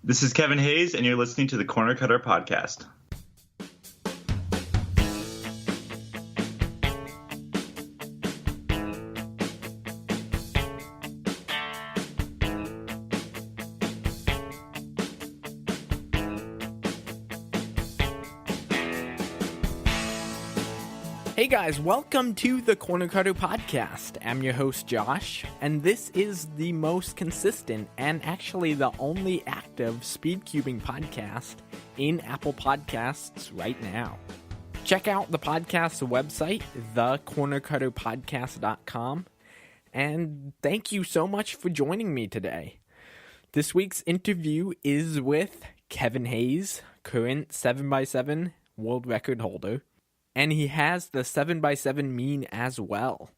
This is Kevin Hayes, and you're listening to the Corner Cutter Podcast. Hey guys, welcome to the Corner Cutter Podcast. I'm your host Josh, and this is the most consistent and actually the only active speed cubing podcast in Apple Podcasts right now. Check out the podcast's website, thecornercutterpodcast.com, and thank you so much for joining me today. This week's interview is with Kevin Hayes, current 7x7 world record holder. And he has the 7x7 mean as well.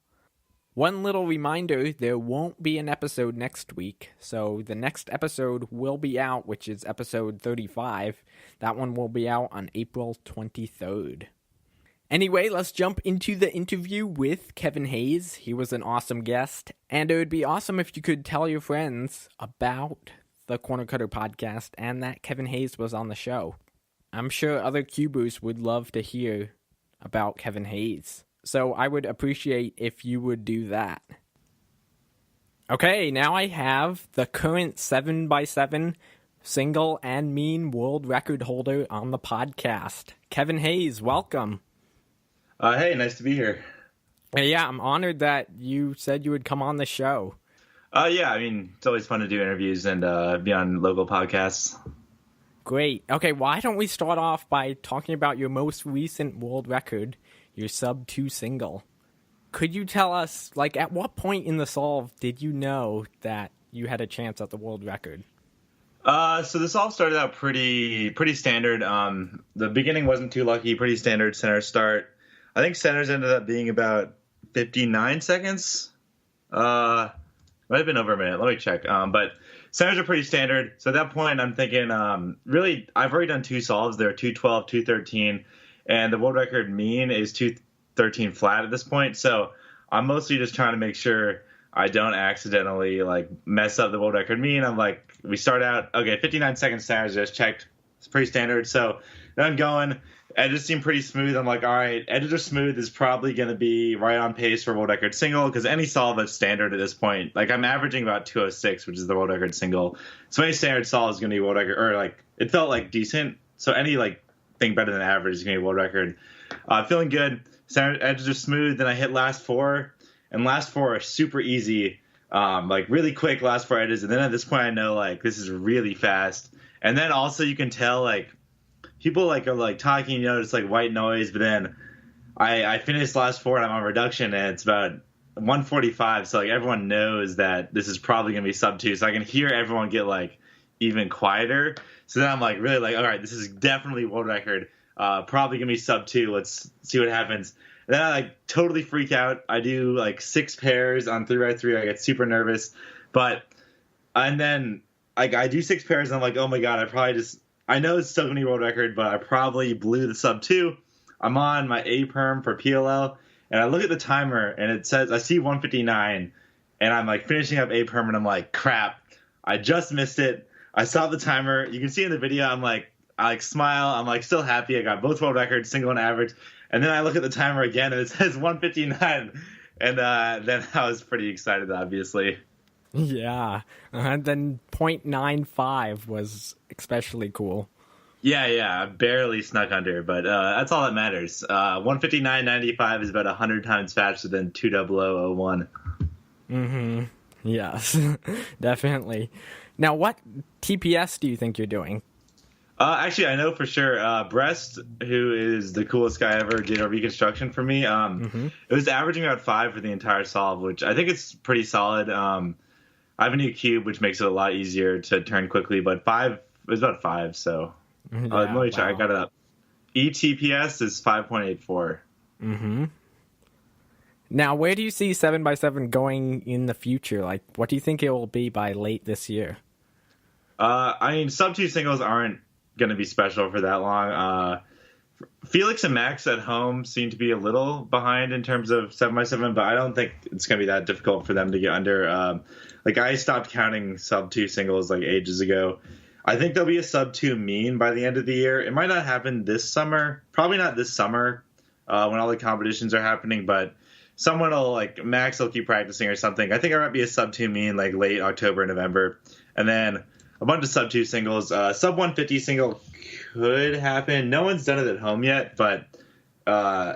One little reminder, there won't be an episode next week. So the next episode will be out, which is episode 35. That one will be out on April 23rd. Anyway, let's jump into the interview with Kevin Hayes. He was an awesome guest. And it would be awesome if you could tell your friends about the Corner Cutter Podcast and that Kevin Hayes was on the show. I'm sure other cubers would love to hear about Kevin Hayes. So I would appreciate if you would do that. Okay, now I have the current 7x7 single and mean world record holder on the podcast. Kevin Hayes, welcome. Hey, nice to be here. Yeah, I'm honored that you said you would come on the show. Yeah, I mean, it's always fun to do interviews and be on local podcasts. Great. Okay, why don't we start off by talking about your most recent world record, your sub-2 single. Could you tell us, at what point in the solve did you know that you had a chance at the world record? So the solve started out pretty standard. The beginning wasn't too lucky, pretty standard center start. I think centers ended up being about 59 seconds. Might have been over a minute. Let me check. But centers are pretty standard. So at that point, I'm thinking, really, I've already done two solves. They're 212, 213, and the world record mean is 213 flat at this point. So I'm mostly just trying to make sure I don't accidentally mess up the world record mean. We start out, okay, 59 seconds centers, just checked. It's pretty standard. So then I'm going. Edges seem pretty smooth. I'm like, all right, edges are smooth is probably going to be right on pace for world record single because any solve that's standard at this point, I'm averaging about 206, which is the world record single. So any standard solve is going to be world record, or it felt decent. So any thing better than average is going to be world record. Feeling good. Center edges are smooth. Then I hit last four, and last four are super easy. Really quick last four edges. And then at this point, I know this is really fast. And then also you can tell people are talking, it's white noise, but then I finished last four and I'm on reduction and it's about 145. So everyone knows that this is probably going to be sub 2. So I can hear everyone get even quieter. So then I'm really all right, this is definitely world record. Probably going to be sub 2. Let's see what happens. And then I totally freak out. I do 6 pairs on 3x3. I get super nervous, and then I do 6 pairs and I'm oh my God, I know it's still going to be world record, but I probably blew the sub 2. I'm on my A perm for PLL, and I look at the timer, and it says, I see 159, and I'm finishing up A perm, and I'm crap, I just missed it. I saw the timer. You can see in the video, I smile. I'm still happy. I got both world records, single and average. And then I look at the timer again, and it says 159, and then I was pretty excited, obviously. Yeah, and then 0.95 was especially cool. Yeah, I barely snuck under, but that's all that matters. 159.95 is about 100 times faster than 200.01. Mm-hmm. Yes, definitely. Now, what TPS do you think you're doing? Actually, I know for sure. Breast, who is the coolest guy ever, did a reconstruction for me. It was averaging about 5 for the entire solve, which I think it's pretty solid. I have a new cube, which makes it a lot easier to turn quickly, but 5 is about 5, so let me check. I got it up. ETPS is 5.84. Mm-hmm. Now, where do you see 7x7 going in the future? What do you think it will be by late this year? Sub 2 singles aren't going to be special for that long. Felix and Max at home seem to be a little behind in terms of 7x7, but I don't think it's going to be that difficult for them to get under. I stopped counting sub 2 singles ages ago. I think there'll be a sub 2 mean by the end of the year. It might not happen this summer. Probably not this summer when all the competitions are happening, but someone will, like, Max will keep practicing or something. I think there might be a sub 2 mean, like, late October, November. And then a bunch of sub 2 singles. Sub 150 single could happen. No one's done it at home yet, but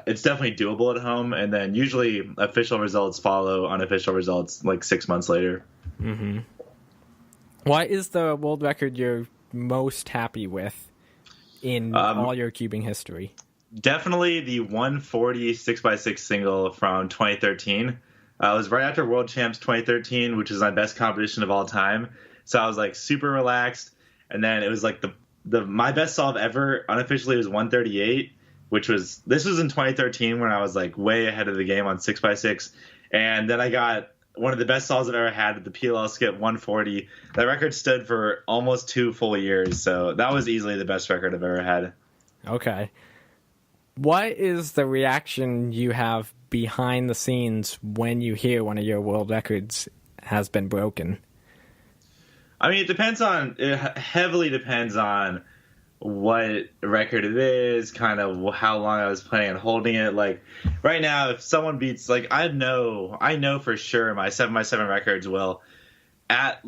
it's definitely doable at home. And then usually official results follow unofficial results like 6 months later. Mm-hmm. What is the world record you're most happy with in all your cubing history? Definitely the 140 6x6 single from 2013. It was right after World Champs 2013, which is my best competition of all time. So I was like super relaxed. And then it was like my best solve ever unofficially was 138, this was in 2013 when I was like way ahead of the game on 6x6. And then I got one of the best solves I've ever had at the PLL skip 140. That record stood for almost 2 full years. So that was easily the best record I've ever had. Okay. What is the reaction you have behind the scenes when you hear one of your world records has been broken? I mean, it heavily depends on what record it is, kind of how long I was planning on holding it. Like right now, if someone beats, like I know for sure my 7x7 records will at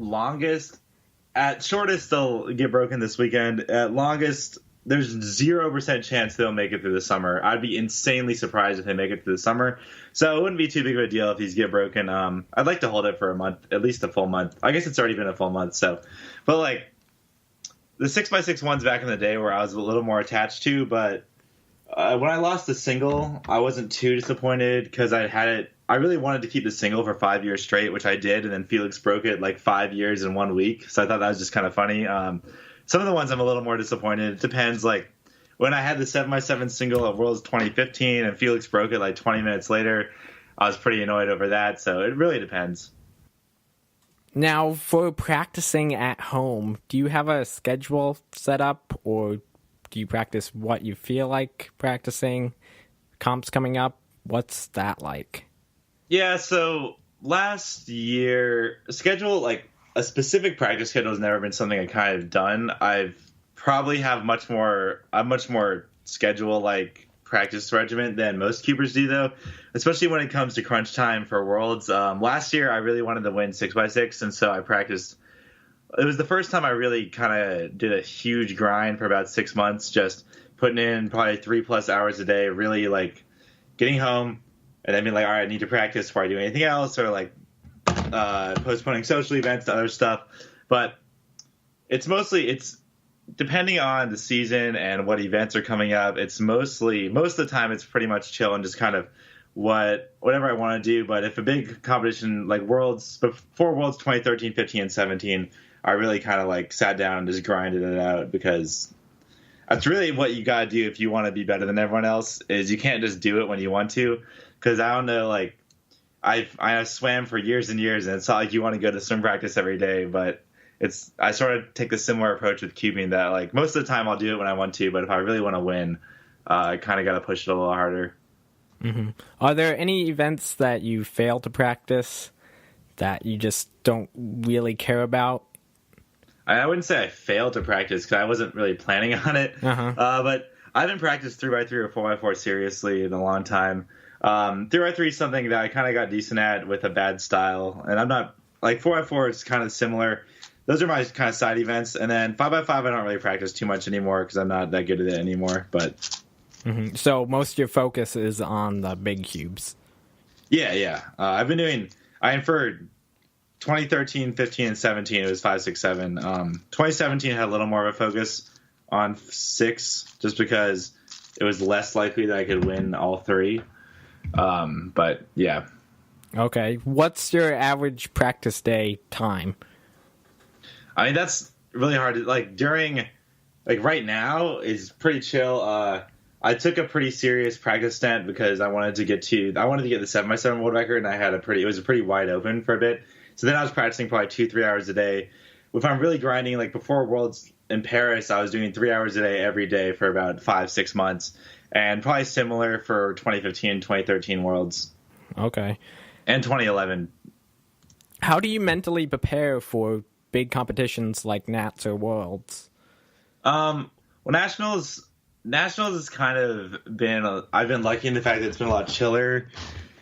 shortest they'll get broken this weekend. At longest, there's 0% chance they'll make it through the summer. I'd be insanely surprised if they make it through the summer. So it wouldn't be too big of a deal if these get broken. I'd like to hold it for a month, at least a full month. I guess it's already been a full month. So, but like the 6x6 ones back in the day where I was a little more attached to, but when I lost the single, I wasn't too disappointed because I really wanted to keep the single for 5 years straight, which I did. And then Felix broke it like 5 years in 1 week. So I thought that was just kind of funny. Some of the ones I'm a little more disappointed. It depends. Like when I had the 7x7 single at Worlds 2015 and Felix broke it like 20 minutes later, I was pretty annoyed over that. So it really depends. Now, for practicing at home, do you have a schedule set up, or do you practice what you feel like practicing? Comps coming up, what's that like? Yeah, so last year, a specific practice schedule has never been something I kind of done. I've probably have a much more schedule-like practice regimen than most cubers do, though, especially when it comes to crunch time for Worlds. Last year, I really wanted to win 6x6, and so I practiced. It was the first time I really kind of did a huge grind for about 6 months, just putting in probably 3+ hours a day, really like getting home and then being like, all right, I need to practice before I do anything else, or like postponing social events to other stuff. But it's depending on the season and what events are coming up. It's most of the time it's pretty much chill and just kind of whatever I want to do. But if a big competition like Worlds, before Worlds 2013, 15, and 17, I really kind of like sat down and just grinded it out, because that's really what you got to do if you want to be better than everyone else. Is you can't just do it when you want to, because I don't know, like I swam for years and years, and it's not like you want to go to swim practice every day, but I sort of take the similar approach with cubing, that like most of the time I'll do it when I want to, but if I really want to win, I kind of got to push it a little harder. Mm-hmm. Are there any events that you fail to practice that you just don't really care about? I wouldn't say I failed to practice because I wasn't really planning on it. But I haven't practiced 3x3 or 4x4 seriously in a long time. 3x3 is something that I kind of got decent at with a bad style, and I'm not like 4x4 is kind of similar. Those are my kind of side events. And then 5x5, I don't really practice too much anymore because I'm not that good at it anymore. But So most of your focus is on the big cubes. Yeah. For 2013, 15, and 17, it was 5, 6, 7. 2017 had a little more of a focus on 6, just because it was less likely that I could win all 3. But yeah. Okay. What's your average practice day time? I mean, that's really hard to, right now is pretty chill. I took a pretty serious practice stint because I wanted to get the 7x7 world record, and it was pretty wide open for a bit. So then I was practicing probably 2-3 hours a day. If I'm really grinding, like before Worlds in Paris, I was doing 3 hours a day every day for about 5-6 months, and probably similar for 2015, 2013 Worlds. Okay. And 2011. How do you mentally prepare for big competitions like Nats or Worlds? Well, Nationals has kind of been. I've been lucky in the fact that it's been a lot chiller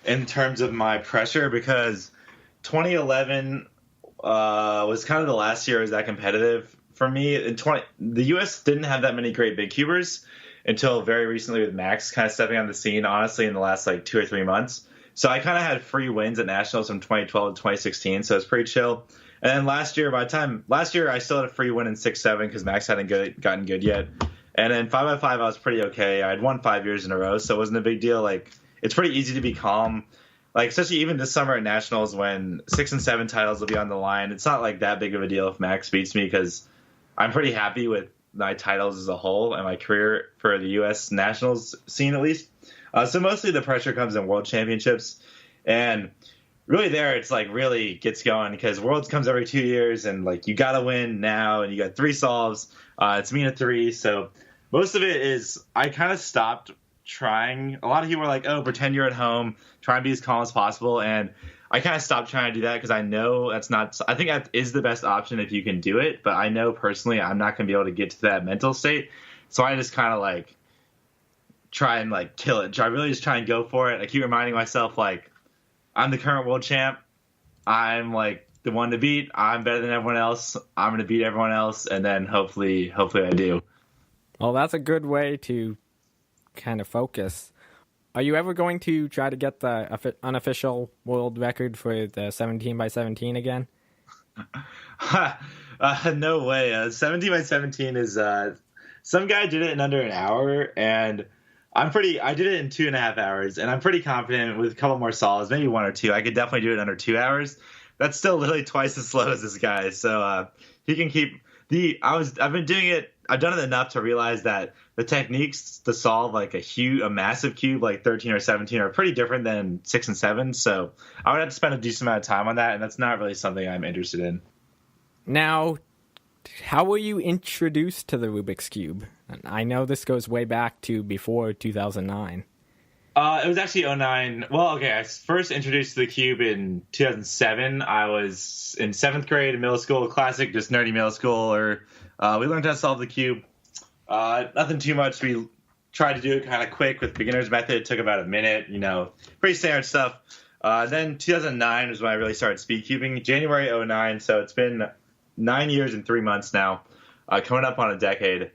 in terms of my pressure because 2011 was kind of the last year I was that competitive for me. The U.S. didn't have that many great big cubers until very recently with Max kind of stepping on the scene. Honestly, in the last like 2 or 3 months, so I kind of had free wins at Nationals from 2012 to 2016. So it's pretty chill. And then last year, I still had a free win in 6-7 because Max hadn't gotten good yet. And then 5x5, I was pretty okay. I had won 5 years in a row, so it wasn't a big deal. Like, it's pretty easy to be calm. Like, especially even this summer at Nationals when 6 and 7 titles will be on the line. It's not like that big of a deal if Max beats me because I'm pretty happy with my titles as a whole and my career for the U.S. Nationals scene at least. So mostly the pressure comes in World Championships. And really there it's like really gets going because Worlds comes every 2 years and like you got to win now and you got 3 solves. It's me and a 3. So most of it is I kind of stopped trying. A lot of people are like, oh, pretend you're at home, try and be as calm as possible. And I kind of stopped trying to do that because I know that's not – I think that is the best option if you can do it. But I know personally I'm not going to be able to get to that mental state. So I just kind of like try and like kill it. I really just try and go for it. I keep reminding myself like I'm the current world champ. I'm like the one to beat. I'm better than everyone else. I'm going to beat everyone else. And then hopefully I do. Well, that's a good way to kind of focus. Are you ever going to try to get the unofficial world record for the 17x17 again? No way. 17x17 is some guy did it in under an hour, and I did it in 2.5 hours, and I'm pretty confident with a couple more solves, maybe 1 or 2. I could definitely do it in under 2 hours. That's still literally twice as slow as this guy. So he can keep I've been doing it. I've done it enough to realize that the techniques to solve like a massive cube like 13 or 17 are pretty different than 6 and 7. So I would have to spend a decent amount of time on that, and that's not really something I'm interested in. Now, how were you introduced to the Rubik's Cube? I know this goes way back to before 2009. It was actually 2009. Well, okay, I was first introduced to the cube in 2007. I was in 7th grade in middle school, classic, just nerdy middle school. We learned how to solve the cube. Nothing too much. We tried to do it kind of quick with beginner's method. It took about a minute, pretty standard stuff. Then 2009 was when I really started speed cubing. January 2009, so it's been 9 years and 3 months now, coming up on a decade.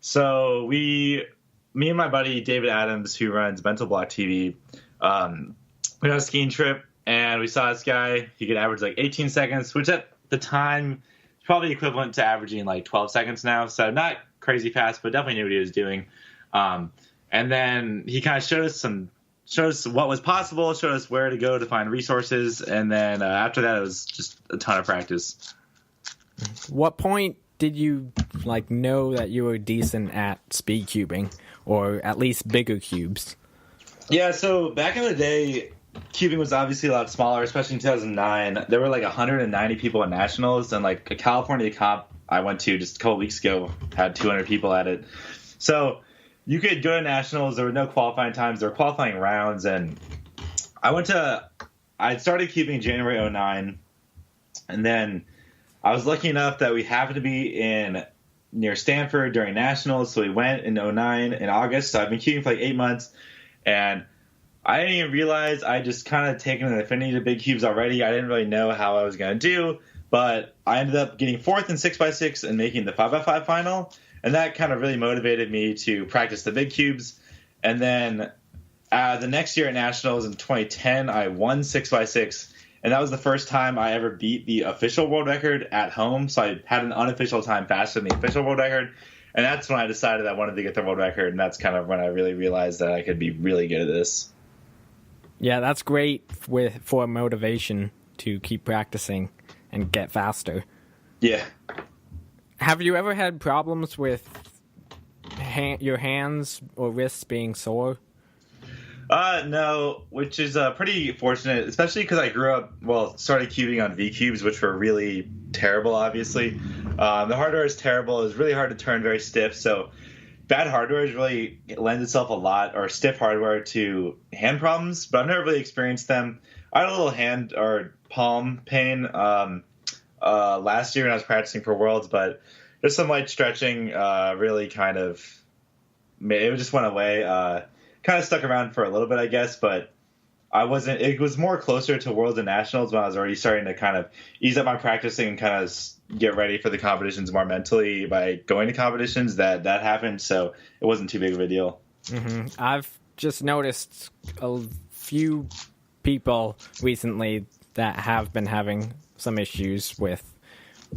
So me and my buddy David Adams, who runs Mental Block TV, went on a skiing trip, and we saw this guy. He could average like 18 seconds, which at the time is probably equivalent to averaging like 12 seconds now. So not crazy fast, but definitely knew what he was doing. And then he kind of showed us what was possible, showed us where to go to find resources, and then after that, it was just a ton of practice. What point did you know that you were decent at speed cubing, or at least bigger cubes? Yeah, so back in the day, cubing was obviously a lot smaller, especially in 2009. There were like 190 people at Nationals, and like a California comp I went to just a couple weeks ago had 200 people at it. So you could go to Nationals. There were no qualifying times. There were qualifying rounds, and I started cubing in January 2009, and then I was lucky enough that we happened to be near Stanford during Nationals, so we went in 2009 in August. So I've been cubing for like 8 months, and I didn't even realize I just kind of taken an affinity to big cubes already. I didn't really know how I was going to do, but I ended up getting 4th in 6x6 and making the 5x5 final, and that kind of really motivated me to practice the big cubes. And then the next year at Nationals in 2010, I won 6x6. And that was the first time I ever beat the official world record at home. So I had an unofficial time faster than the official world record. And that's when I decided I wanted to get the world record. And that's kind of when I really realized that I could be really good at this. Yeah, that's great for motivation to keep practicing and get faster. Yeah. Have you ever had problems with your hands or wrists being sore? No, which is pretty fortunate, especially because I started cubing on V-cubes, which were really terrible, obviously. The hardware is terrible. It was really hard to turn, very stiff. So bad hardware really lends itself a lot, or stiff hardware, to hand problems, but I've never really experienced them. I had a little hand or palm pain last year when I was practicing for Worlds, but just some light stretching really kind of it just went away. Kind of stuck around for a little bit, I guess, but I wasn't. It was more closer to Worlds and Nationals when I was already starting to kind of ease up my practicing and kind of get ready for the competitions more mentally by going to competitions. That happened, so it wasn't too big of a deal. Mm-hmm. I've just noticed a few people recently that have been having some issues with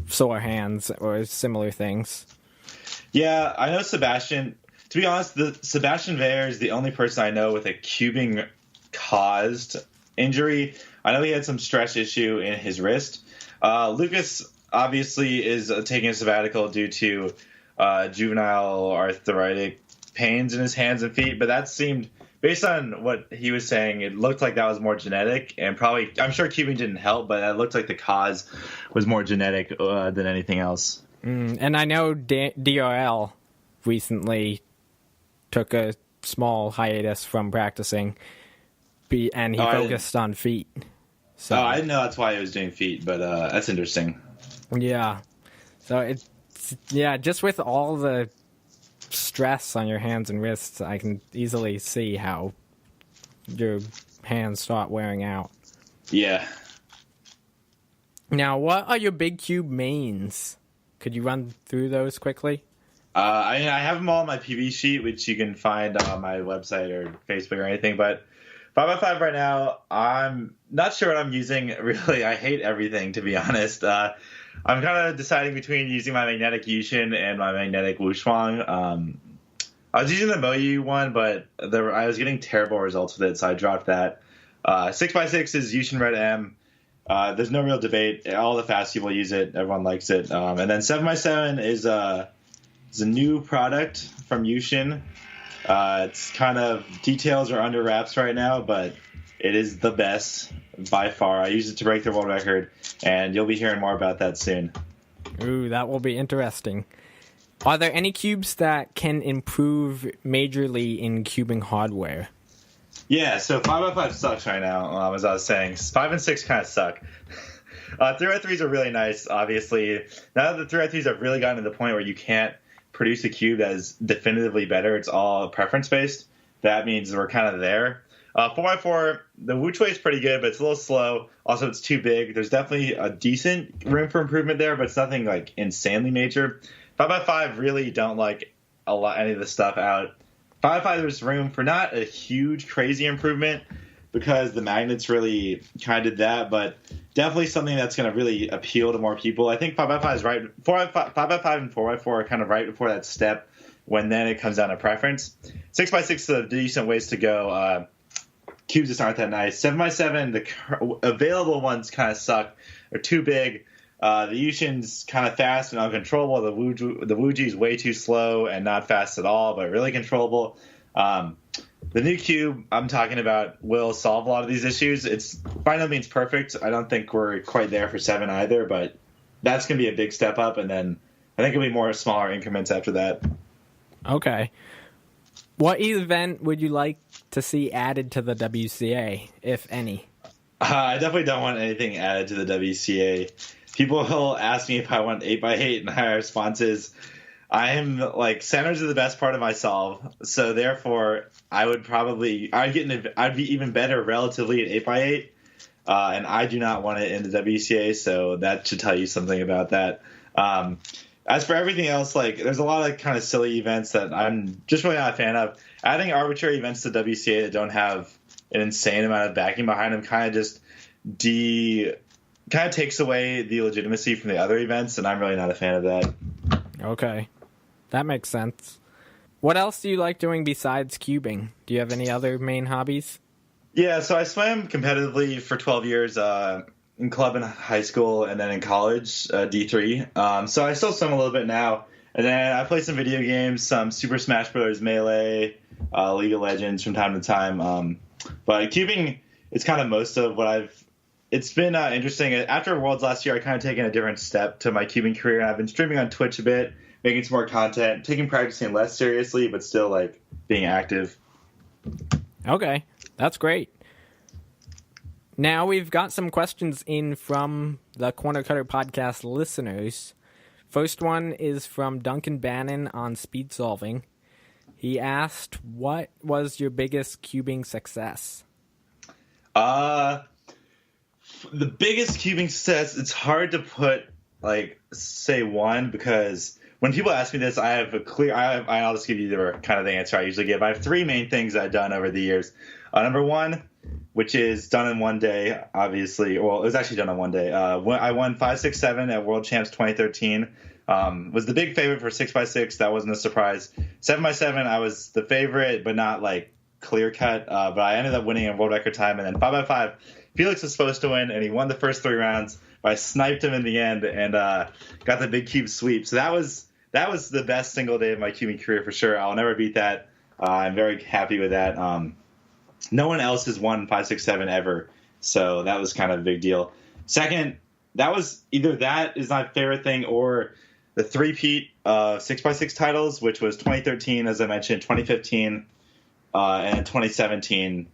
sore hands or similar things. Yeah, I know Sebastian. To be honest, Sebastian Veer is the only person I know with a cubing caused injury. I know he had some stress issue in his wrist. Lucas obviously is taking a sabbatical due to juvenile arthritic pains in his hands and feet, but that seemed, based on what he was saying, it looked like that was more genetic, and probably, I'm sure cubing didn't help, but it looked like the cause was more genetic than anything else. And I know DRL recently took a small hiatus from practicing, and he focused on feet. So I didn't know that's why he was doing feet, but that's interesting. Yeah. So just with all the stress on your hands and wrists, I can easily see how your hands start wearing out. Yeah. Now, what are your big cube mains? Could you run through those quickly? I have them all on my PB sheet, which you can find on my website or Facebook or anything. But 5x5 right now, I'm not sure what I'm using. Really, I hate everything, to be honest. I'm kind of deciding between using my magnetic Yushin and my magnetic Wushuang. I was using the Moyu one, but I was getting terrible results with it, so I dropped that. 6x6 is Yushin Red M. There's no real debate. All the fast people use it. Everyone likes it. And then 7x7 is a new product from Yushin. It's kind of, details are under wraps right now, but it is the best by far. I use it to break the world record, and you'll be hearing more about that soon. Ooh, that will be interesting. Are there any cubes that can improve majorly in cubing hardware? Yeah, so 5x5 sucks right now, as I was saying. 5 and 6 kind of suck. 3x3s are really nice, obviously. Now that the 3x3s have really gotten to the point where you can't produce a cube that is definitively better, it's all preference-based. That means we're kind of there. 4x4, the Wuchui is pretty good, but it's a little slow. Also, it's too big. There's definitely a decent room for improvement there, but it's nothing like insanely major. 5x5 really don't like any of the stuff out. 5x5, there's room for not a huge, crazy improvement because the magnets really kind of did that, but definitely something that's going to really appeal to more people. I think 5x5 is right. 5x5 and 4x4 are kind of right before that step when then it comes down to preference. 6x6 is a decent ways to go. Cubes just aren't that nice. 7x7, the available ones kind of suck. They're too big. The Yushin's kind of fast and uncontrollable. The Wuji's way too slow and not fast at all, but really controllable. The new cube I'm talking about will solve a lot of these issues. It's by no means perfect. I don't think we're quite there for 7 either, but that's going to be a big step up, and then I think it'll be more smaller increments after that. Okay. What event would you like to see added to the WCA, if any? I definitely don't want anything added to the WCA. People will ask me if I want 8x8, and my response is, centers are the best part of my solve, so therefore I'd be even better relatively at 8x8, and I do not want it in the WCA, so that should tell you something about that. As for everything else, there's a lot of kind of silly events that I'm just really not a fan of. Adding arbitrary events to WCA that don't have an insane amount of backing behind them kind of just takes away the legitimacy from the other events, and I'm really not a fan of that. Okay. That makes sense. What else do you like doing besides cubing? Do you have any other main hobbies? Yeah, so I swam competitively for 12 years in club in high school and then in college, D3. So I still swim a little bit now. And then I play some video games, some Super Smash Bros. Melee, League of Legends from time to time. But cubing is kind of most of what it's been interesting. After Worlds last year, I kind of taken a different step to my cubing career. And I've been streaming on Twitch a bit, making some more content, taking practicing less seriously, but still being active. Okay, that's great. Now we've got some questions in from the Corner Cutter podcast listeners. First one is from Duncan Bannon on speed solving. He asked, what was your biggest cubing success? The biggest cubing success, it's hard to put, say one, because when people ask me this, I'll just give you the answer I usually give. I have three main things I've done over the years. Number one, which is done in one day, obviously. Well, it was actually done in one day. I won 5-6-7 at World Champs 2013. Was the big favorite for 6x6. That wasn't a surprise. 7x7, I was the favorite, but not clear cut. But I ended up winning in world record time. And then 5x5, Felix was supposed to win, and he won the first 3 rounds. But I sniped him in the end and got the big cube sweep. So that was the best single day of my cubing career for sure. I'll never beat that. I'm very happy with that. No one else has won 5-6-7 ever, so that was kind of a big deal. Second, that was either that is my favorite thing or the three-peat 6x6 titles, which was 2013, as I mentioned, 2015, and 2017,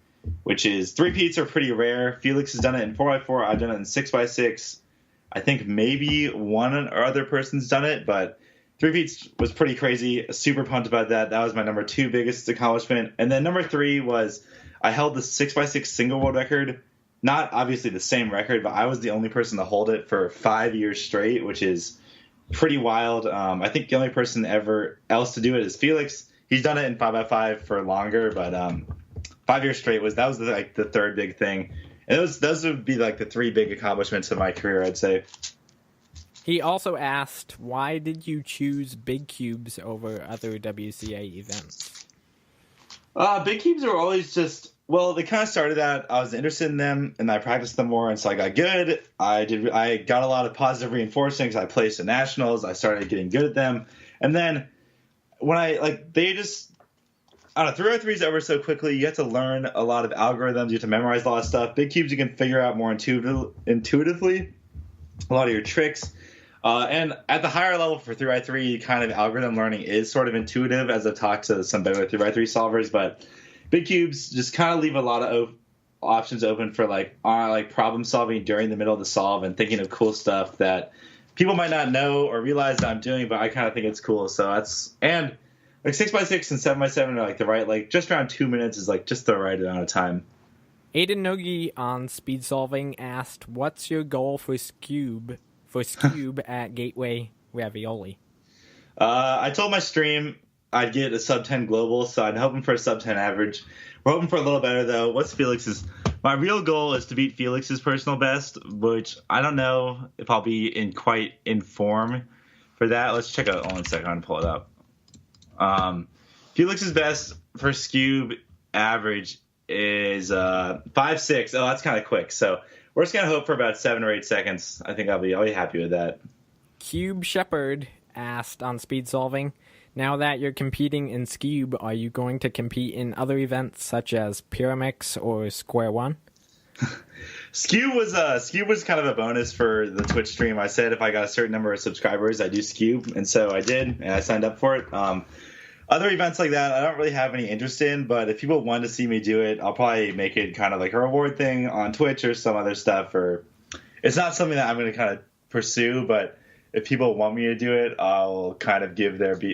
which is three-peats are pretty rare. Felix has done it in 4x4. I've done it in 6x6. I think maybe one or other person's done it, but three-peats was pretty crazy. Super pumped about that. That was my number 2 biggest accomplishment. And then number 3 was I held the 6x6 single world record. Not obviously the same record, but I was the only person to hold it for 5 years straight, which is pretty wild. I think the only person else to do it is Felix. He's done it in 5x5 for longer, but 5 years straight was the third big thing. And those would be the 3 big accomplishments of my career, I'd say. He also asked, why did you choose big cubes over other WCA events? Big cubes are always they kind of started out, I was interested in them, and I practiced them more, and so I got good. I got a lot of positive reinforcing because I placed at nationals. I started getting good at them. And then when 3x3 is over so quickly, you have to learn a lot of algorithms, you have to memorize a lot of stuff. Big cubes you can figure out more intuitively, a lot of your tricks. And at the higher level for 3x3, kind of algorithm learning is sort of intuitive, as I've talked to some better 3x3 solvers. But big cubes just kind of leave a lot of options open for problem solving during the middle of the solve and thinking of cool stuff that people might not know or realize that I'm doing, but I kind of think it's cool. So that's, and 6x6 and 7x7 are the right, just around 2 minutes is just the right amount of time. Aiden Nogi on speed solving asked, what's your goal for Scube at Gateway Ravioli? I told my stream I'd get a sub 10 global, so I'm hoping for a sub 10 average. We're hoping for a little better, though. What's Felix's? My real goal is to beat Felix's personal best, which I don't know if I'll be quite in form for that. Let's check out 1 second and pull it up. Felix's best for Scube average is 5.6. Oh, that's kind of quick. So we're just gonna hope for about 7 or 8 seconds. I think I'll be happy with that. Cube Shepherd asked on speed solving, now that you're competing in Scube, are you going to compete in other events such as Pyramix or Square One? Scube was kind of a bonus for the Twitch stream. I said if I got a certain number of subscribers, I do Scube, and so I did, and I signed up for it. Other events like that, I don't really have any interest in, but if people want to see me do it, I'll probably make it kind of like a reward thing on Twitch or some other stuff. Or it's not something that I'm going to kind of pursue, but if people want me to do it, I'll kind of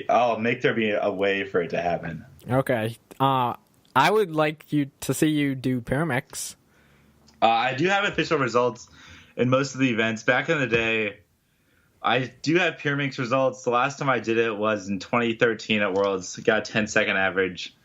I'll make there be a way for it to happen. Okay. I would like to see you do Pyramix. I do have official results in most of the events. Back in the day, I do have Pyramix results. The last time I did it was in 2013 at Worlds. Got a 10-second average.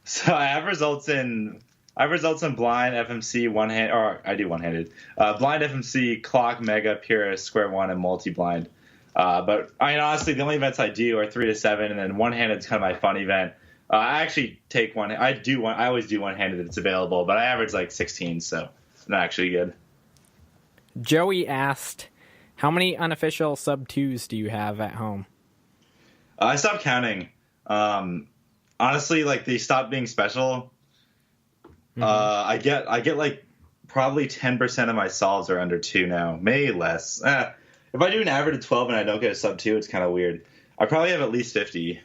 So I have results in blind, FMC, one-hand, or I do one-handed. Blind, FMC, clock, mega, purist, square one, and multi-blind. But I mean, honestly, the only events I do are 3 to 7, and then one-handed is kind of my fun event. I actually take one. I always do one-handed if it's available, but I average 16, so not actually good. Joey asked, how many unofficial sub-2s do you have at home? I stopped counting. Honestly, they stopped being special. Mm-hmm. I get probably 10% of my solves are under 2 now, maybe less. If I do an average of 12 and I don't get a sub 2, it's kind of weird. I probably have at least 50.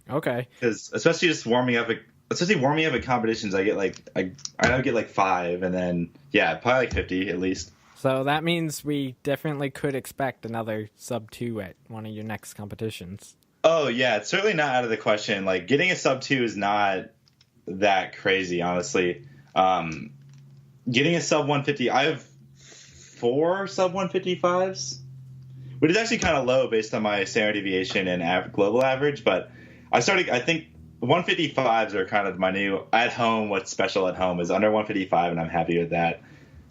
Okay. Because especially just warming up especially warming up at competitions, I get I don't get like 5, and then probably like 50 at least. So that means we definitely could expect another sub 2 at one of your next competitions. Oh yeah, it's certainly not out of the question. Like getting a sub 2 is not that crazy, honestly. Getting a sub 150, I have 4 sub 155s, which is actually kind of low based on my standard deviation and global average. But I think 155s are kind of my new at home. What's special at home is under 155, and I'm happy with that.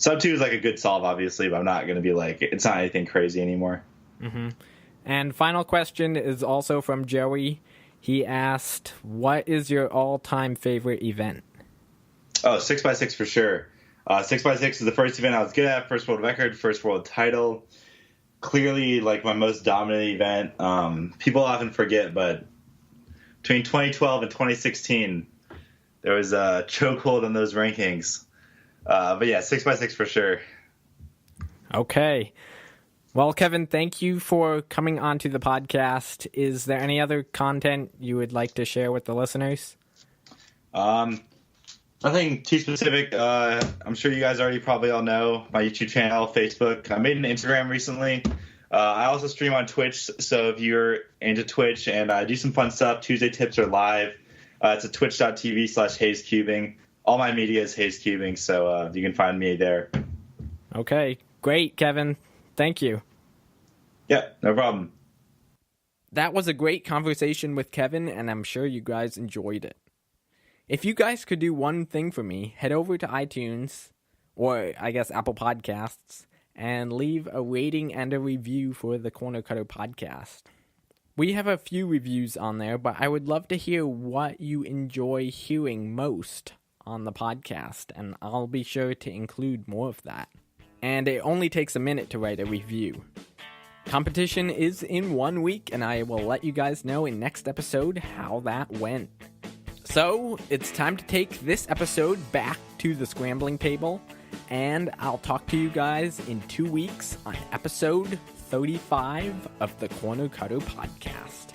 Sub 2 is like a good solve, obviously, but I'm not going to be like, it's not anything crazy anymore. Mm-hmm. And final question is also from Joey. He asked, what is your all-time favorite event? Oh, 6x6 for sure. 6x6 is the first event I was good at, first world record, first world title. Clearly, like, my most dominant event. People often forget, but between 2012 and 2016, there was a chokehold on those rankings. But yeah, 6x6 for sure. Okay. Well, Kevin, thank you for coming onto the podcast. Is there any other content you would like to share with the listeners? Nothing too specific. I'm sure you guys already probably all know my YouTube channel, Facebook. I made an Instagram recently. I also stream on Twitch, so if you're into Twitch, and I do some fun stuff. Tuesday tips are live. It's at twitch.tv/hazecubing. All my media is Haze Cubing, so you can find me there. Okay, great, Kevin. Thank you. Yeah, no problem. That was a great conversation with Kevin, and I'm sure you guys enjoyed it. If you guys could do one thing for me, head over to iTunes, or I guess Apple Podcasts, and leave a rating and a review for the Corner Cutter podcast. We have a few reviews on there, but I would love to hear what you enjoy hearing most on the podcast, and I'll be sure to include more of that. And it only takes a minute to write a review. Competition is in 1 week, and I will let you guys know in next episode how that went. So, it's time to take this episode back to the scrambling table, and I'll talk to you guys in 2 weeks on episode 35 of the Corner Cutter podcast.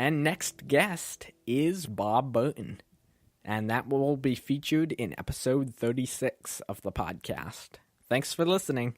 And next guest is Bob Burton, and that will be featured in episode 36 of the podcast. Thanks for listening.